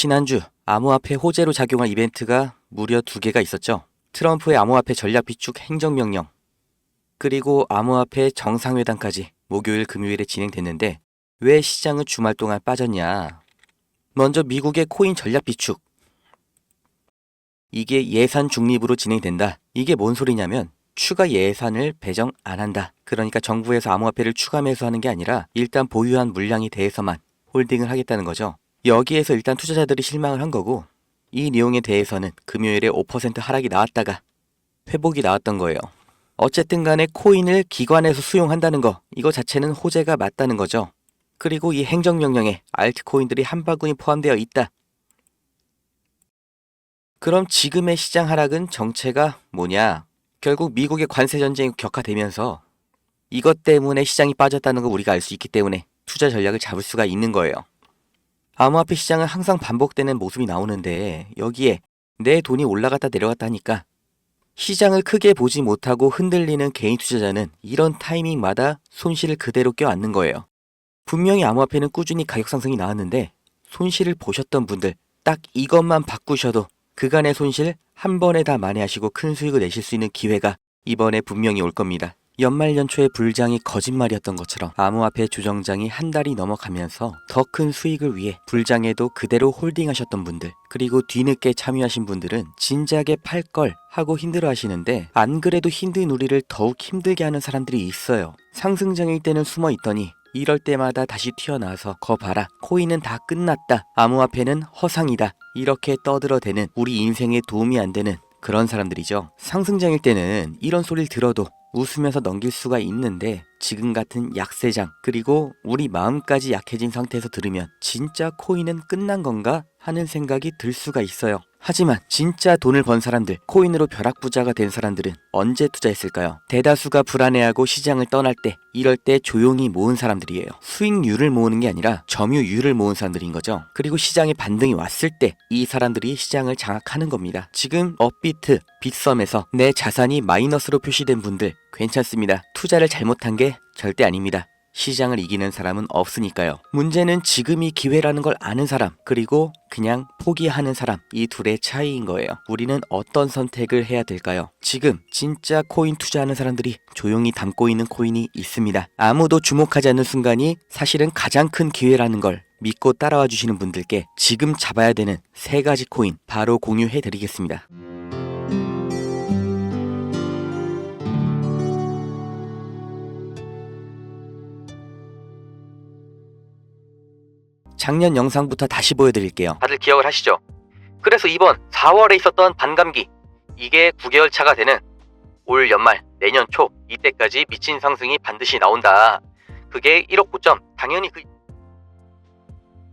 지난주 암호화폐 호재로 작용할 이벤트가 무려 2개가 있었죠. 트럼프의 암호화폐 전략 비축 행정명령, 그리고 암호화폐 정상회담까지 목요일 금요일에 진행됐는데 왜 시장은 주말 동안 빠졌냐. 먼저 미국의 코인 전략 비축, 이게 예산 중립으로 진행된다. 이게 뭔 소리냐면 추가 예산을 배정 안 한다. 그러니까 정부에서 암호화폐를 추가 매수하는 게 아니라 일단 보유한 물량에 대해서만 홀딩을 하겠다는 거죠. 여기에서 일단 투자자들이 실망을 한 거고, 이 내용에 대해서는 금요일에 5% 하락이 나왔다가 회복이 나왔던 거예요. 어쨌든 간에 코인을 기관에서 수용한다는 거, 이거 자체는 호재가 맞다는 거죠. 그리고 이 행정명령에 알트코인들이 한 바구니 포함되어 있다. 그럼 지금의 시장 하락은 정체가 뭐냐? 결국 미국의 관세 전쟁이 격화되면서 이것 때문에 시장이 빠졌다는 거 우리가 알 수 있기 때문에 투자 전략을 잡을 수가 있는 거예요. 암호화폐 시장은 항상 반복되는 모습이 나오는데 여기에 내 돈이 올라갔다 내려갔다 하니까 시장을 크게 보지 못하고 흔들리는 개인 투자자는 이런 타이밍마다 손실을 그대로 껴안는 거예요. 분명히 암호화폐는 꾸준히 가격 상승이 나왔는데 손실을 보셨던 분들 딱 이것만 바꾸셔도 그간의 손실 한 번에 다 만회하시고 큰 수익을 내실 수 있는 기회가 이번에 분명히 올 겁니다. 연말 연초의 불장이 거짓말이었던 것처럼 암호화폐 조정장이 한 달이 넘어가면서 더 큰 수익을 위해 불장에도 그대로 홀딩하셨던 분들, 그리고 뒤늦게 참여하신 분들은 진작에 팔 걸 하고 힘들어 하시는데 안 그래도 힘든 우리를 더욱 힘들게 하는 사람들이 있어요. 상승장일 때는 숨어 있더니 이럴 때마다 다시 튀어나와서 거 봐라, 코인은 다 끝났다, 암호화폐는 허상이다, 이렇게 떠들어대는 우리 인생에 도움이 안 되는 그런 사람들이죠. 상승장일 때는 이런 소리를 들어도 웃으면서 넘길 수가 있는데 지금 같은 약세장, 그리고 우리 마음까지 약해진 상태에서 들으면 진짜 코인은 끝난 건가 하는 생각이 들 수가 있어요. 하지만 진짜 돈을 번 사람들, 코인으로 벼락부자가 된 사람들은 언제 투자했을까요? 대다수가 불안해하고 시장을 떠날 때, 이럴 때 조용히 모은 사람들이에요. 수익률을 모으는 게 아니라 점유율을 모은 사람들인 거죠. 그리고 시장에 반등이 왔을 때 이 사람들이 시장을 장악하는 겁니다. 지금 업비트, 빗썸에서 내 자산이 마이너스로 표시된 분들 괜찮습니다. 투자를 잘못한 게 절대 아닙니다. 시장을 이기는 사람은 없으니까요. 문제는 지금이 기회라는 걸 아는 사람, 그리고 그냥 포기하는 사람, 이 둘의 차이인 거예요. 우리는 어떤 선택을 해야 될까요? 지금 진짜 코인 투자하는 사람들이 조용히 담고 있는 코인이 있습니다. 아무도 주목하지 않는 순간이 사실은 가장 큰 기회라는 걸 믿고 따라와 주시는 분들께 지금 잡아야 되는 3가지 코인 바로 공유해 드리겠습니다. 작년 영상부터 다시 보여드릴게요. 다들 기억을 하시죠? 그래서 이번 4월에 있었던 반감기, 이게 9개월 차가 되는 올 연말 내년 초 이때까지 미친 상승이 반드시 나온다. 그게 1억 고점, 당연히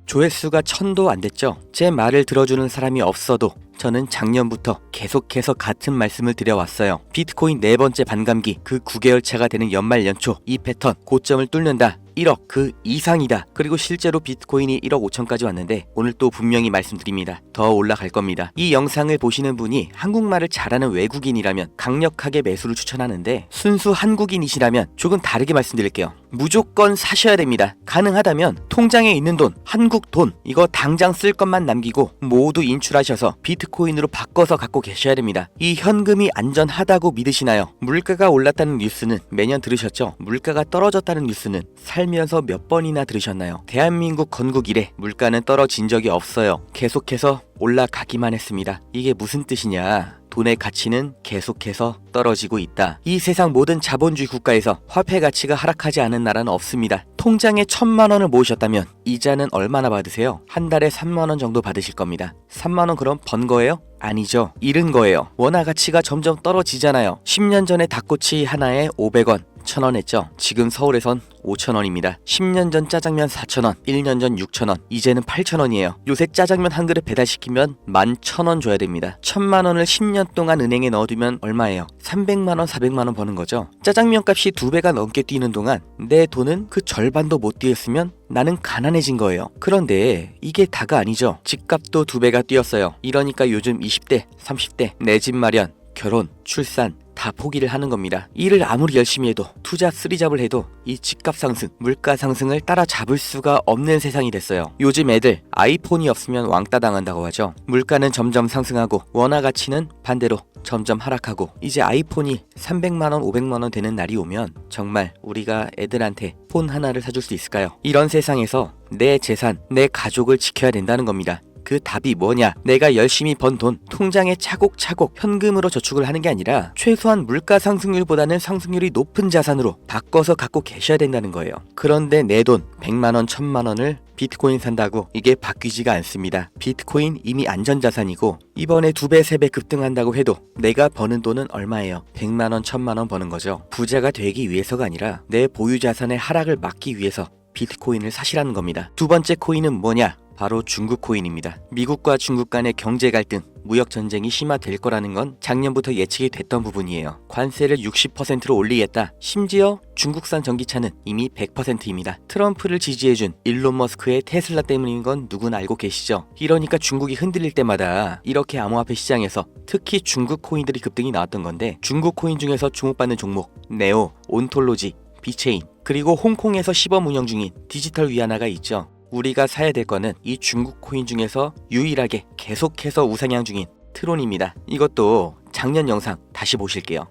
조회수가 1000도 안 됐죠. 제 말을 들어주는 사람이 없어도 저는 작년부터 계속해서 같은 말씀을 드려왔어요. 비트코인 4번째 반감기, 그 9개월 차가 되는 연말 연초 이 패턴 고점을 뚫는다. 1억 그 이상이다. 그리고 실제로 비트코인이 1억 5천까지 왔는데 오늘 또 분명히 말씀드립니다. 더 올라갈 겁니다. 이 영상을 보시는 분이 한국말을 잘하는 외국인이라면 강력하게 매수를 추천하는데 순수 한국인이시라면 조금 다르게 말씀드릴게요. 무조건 사셔야 됩니다. 가능하다면 통장에 있는 돈, 한국 돈, 이거 당장 쓸 것만 남기고 모두 인출하셔서 비트코인으로 바꿔서 갖고 계셔야 됩니다. 이 현금이 안전하다고 믿으시나요? 물가가 올랐다는 뉴스는 매년 들으셨죠? 물가가 떨어졌다는 뉴스는 살면서 몇 번이나 들으셨나요? 대한민국 건국 이래 물가는 떨어진 적이 없어요. 계속해서 올라가기만 했습니다. 이게 무슨 뜻이냐? 돈의 가치는 계속해서 떨어지고 있다. 이 세상 모든 자본주의 국가에서 화폐 가치가 하락하지 않은 나라는 없습니다. 통장에 1000만 원을 모으셨다면 이자는 얼마나 받으세요? 한 달에 3만 원 정도 받으실 겁니다. 3만 원 그럼 번 거예요? 아니죠. 잃은 거예요. 원화 가치가 점점 떨어지잖아요. 10년 전에 닭꼬치 하나에 500원, 1000원 했죠. 지금 서울에선 5,000원입니다. 10년 전 짜장면 4,000원, 1년 전 6,000원, 이제는 8,000원이에요. 요새 짜장면 한 그릇 배달시키면 11,000원 줘야 됩니다. 1,000만 원을 10년 동안 은행에 넣어두면 얼마예요? 300만 원, 400만 원 버는 거죠. 짜장면 값이 2배가 넘게 뛰는 동안 내 돈은 그 절반도 못 뛰었으면 나는 가난해진 거예요. 그런데 이게 다가 아니죠. 집값도 2배가 뛰었어요. 이러니까 요즘 20대, 30대 내 집 마련 결혼, 출산 다 포기를 하는 겁니다. 일을 아무리 열심히 해도 투자 쓰리잡을 해도 이 집값 상승, 물가 상승을 따라잡을 수가 없는 세상이 됐어요. 요즘 애들 아이폰이 없으면 왕따 당한다고 하죠. 물가는 점점 상승하고 원화 가치는 반대로 점점 하락하고 이제 아이폰이 300만원, 500만원 되는 날이 오면 정말 우리가 애들한테 폰 하나를 사줄 수 있을까요? 이런 세상에서 내 재산, 내 가족을 지켜야 된다는 겁니다. 그 답이 뭐냐? 내가 열심히 번 돈 통장에 차곡차곡 현금으로 저축을 하는 게 아니라 최소한 물가 상승률보다는 상승률이 높은 자산으로 바꿔서 갖고 계셔야 된다는 거예요. 그런데 내 돈 100만원, 1000만원을 비트코인 산다고 이게 바뀌지가 않습니다. 비트코인 이미 안전자산이고 이번에 2배, 3배 급등한다고 해도 내가 버는 돈은 얼마예요? 100만원, 1000만원 버는 거죠. 부자가 되기 위해서가 아니라 내 보유자산의 하락을 막기 위해서 비트코인을 사시라는 겁니다. 두 번째 코인은 뭐냐? 바로 중국 코인입니다. 미국과 중국 간의 경제 갈등, 무역 전쟁이 심화될 거라는 건 작년부터 예측이 됐던 부분이에요. 관세를 60%로 올리겠다. 심지어 중국산 전기차는 이미 100%입니다. 트럼프를 지지해준 일론 머스크의 테슬라 때문인 건 누구나 알고 계시죠? 이러니까 중국이 흔들릴 때마다 이렇게 암호화폐 시장에서 특히 중국 코인들이 급등이 나왔던 건데 중국 코인 중에서 주목받는 종목 네오, 온톨로지, 비체인 그리고 홍콩에서 시범 운영 중인 디지털 위안화가 있죠. 우리가 사야 될 거는 이 중국 코인 중에서 유일하게 계속해서 우상향 중인 트론입니다. 이것도 작년 영상 다시 보실게요.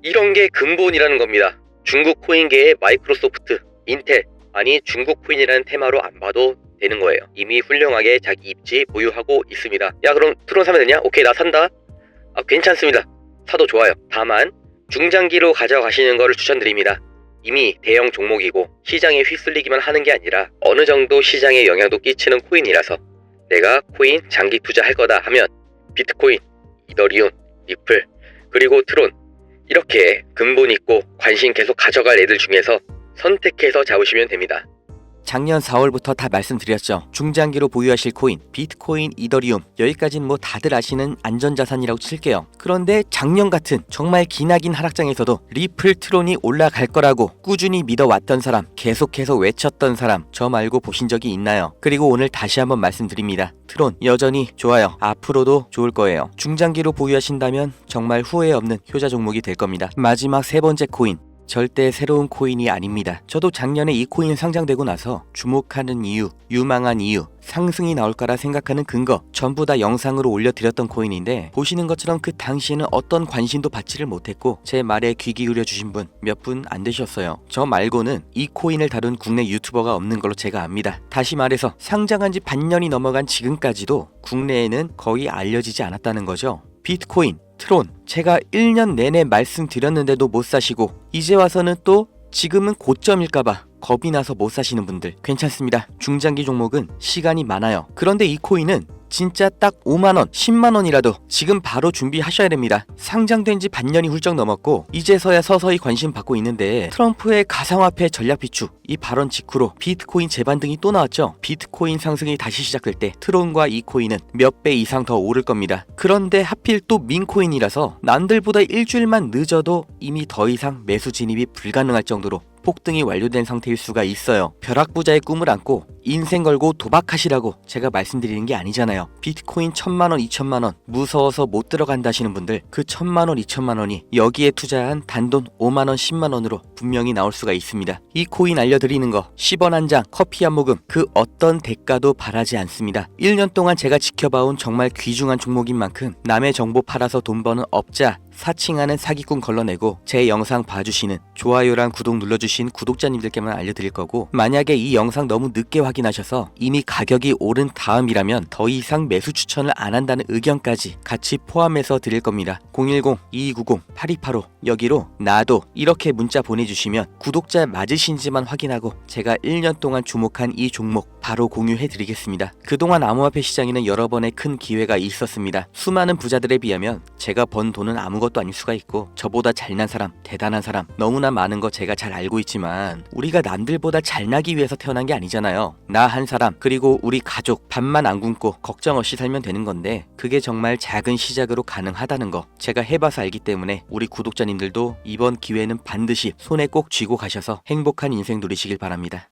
이런 게 근본이라는 겁니다. 중국 코인계의 마이크로소프트, 인텔, 아니 중국 코인이라는 테마로 안 봐도 되는 거예요. 이미 훌륭하게 자기 입지 보유하고 있습니다. 야 그럼 트론 사면 되냐? 오케이 나 산다. 괜찮습니다. 사도 좋아요. 다만 중장기로 가져가시는 거를 추천드립니다. 이미 대형 종목이고 시장에 휩쓸리기만 하는 게 아니라 어느 정도 시장에 영향도 끼치는 코인이라서 내가 코인 장기 투자할 거다 하면 비트코인, 이더리움, 리플, 그리고 트론 이렇게 근본 있고 관심 계속 가져갈 애들 중에서 선택해서 잡으시면 됩니다. 작년 4월부터 다 말씀드렸죠. 중장기로 보유하실 코인, 비트코인, 이더리움 여기까지는 뭐 다들 아시는 안전자산이라고 칠게요. 그런데 작년 같은 정말 기나긴 하락장에서도 리플, 트론이 올라갈 거라고 꾸준히 믿어왔던 사람, 계속해서 외쳤던 사람 저 말고 보신 적이 있나요? 그리고 오늘 다시 한번 말씀드립니다. 트론 여전히 좋아요. 앞으로도 좋을 거예요. 중장기로 보유하신다면 정말 후회 없는 효자 종목이 될 겁니다. 마지막 세 번째 코인, 절대 새로운 코인이 아닙니다. 저도 작년에 이 코인 상장되고 나서 주목하는 이유, 유망한 이유, 상승이 나올 거라 생각하는 근거 전부 다 영상으로 올려드렸던 코인인데 보시는 것처럼 그 당시에는 어떤 관심도 받지를 못했고 제 말에 귀 기울여 주신 분 몇 분 안 되셨어요. 저 말고는 이 코인을 다룬 국내 유튜버가 없는 걸로 제가 압니다. 다시 말해서 상장한 지 반년이 넘어간 지금까지도 국내에는 거의 알려지지 않았다는 거죠. 비트코인, 트론 제가 1년 내내 말씀드렸는데도 못 사시고 이제 와서는 또 지금은 고점일까봐 겁이 나서 못 사시는 분들 괜찮습니다. 중장기 종목은 시간이 많아요. 그런데 이 코인은 진짜 딱 5만원, 10만원이라도 지금 바로 준비하셔야 됩니다. 상장된 지 반년이 훌쩍 넘었고 이제서야 서서히 관심 받고 있는데 트럼프의 가상화폐 전략 비축 이 발언 직후로 비트코인 재반등이 또 나왔죠. 비트코인 상승이 다시 시작될 때 트론과 이 코인은 몇 배 이상 더 오를 겁니다. 그런데 하필 또 민코인이라서 남들보다 일주일만 늦어도 이미 더 이상 매수 진입이 불가능할 정도로 폭등이 완료된 상태일 수가 있어요. 벼락부자의 꿈을 안고 인생 걸고 도박하시라고 제가 말씀드리는 게 아니잖아요. 비트코인 1000만원, 2000만원 무서워서 못 들어간다 하시는 분들 그 1000만원, 2000만원이 여기에 투자한 단돈 5만원, 10만원으로 분명히 나올 수가 있습니다. 이 코인 알려드리는 거 10원 한 장, 커피 한 모금 그 어떤 대가도 바라지 않습니다. 1년 동안 제가 지켜봐온 정말 귀중한 종목인 만큼 남의 정보 팔아서 돈 버는 업자 사칭하는 사기꾼 걸러내고 제 영상 봐주시는 좋아요랑 구독 눌러주신 구독자님들께만 알려드릴 거고 만약에 이 영상 너무 늦게 확인하셔서 이미 가격이 오른 다음이라면 더 이상 매수 추천을 안 한다는 의견까지 같이 포함해서 드릴 겁니다. 010-2290-8285 여기로 나도 이렇게 문자 보내주시면 구독자 맞으신지만 확인하고 제가 1년 동안 주목한 이 종목 바로 공유해 드리겠습니다. 그동안 암호화폐 시장에는 여러 번의 큰 기회가 있었습니다. 수많은 부자들에 비하면 제가 번 돈은 아무것도 아닐 수가 있고 저보다 잘난 사람, 대단한 사람 너무나 많은 거 제가 잘 알고 있지만 우리가 남들보다 잘나기 위해서 태어난 게 아니잖아요. 나 한 사람 그리고 우리 가족 밥만 안 굶고 걱정 없이 살면 되는 건데 그게 정말 작은 시작으로 가능하다는 거 제가 해봐서 알기 때문에 우리 구독자님들도 이번 기회는 반드시 손에 꼭 쥐고 가셔서 행복한 인생 누리시길 바랍니다.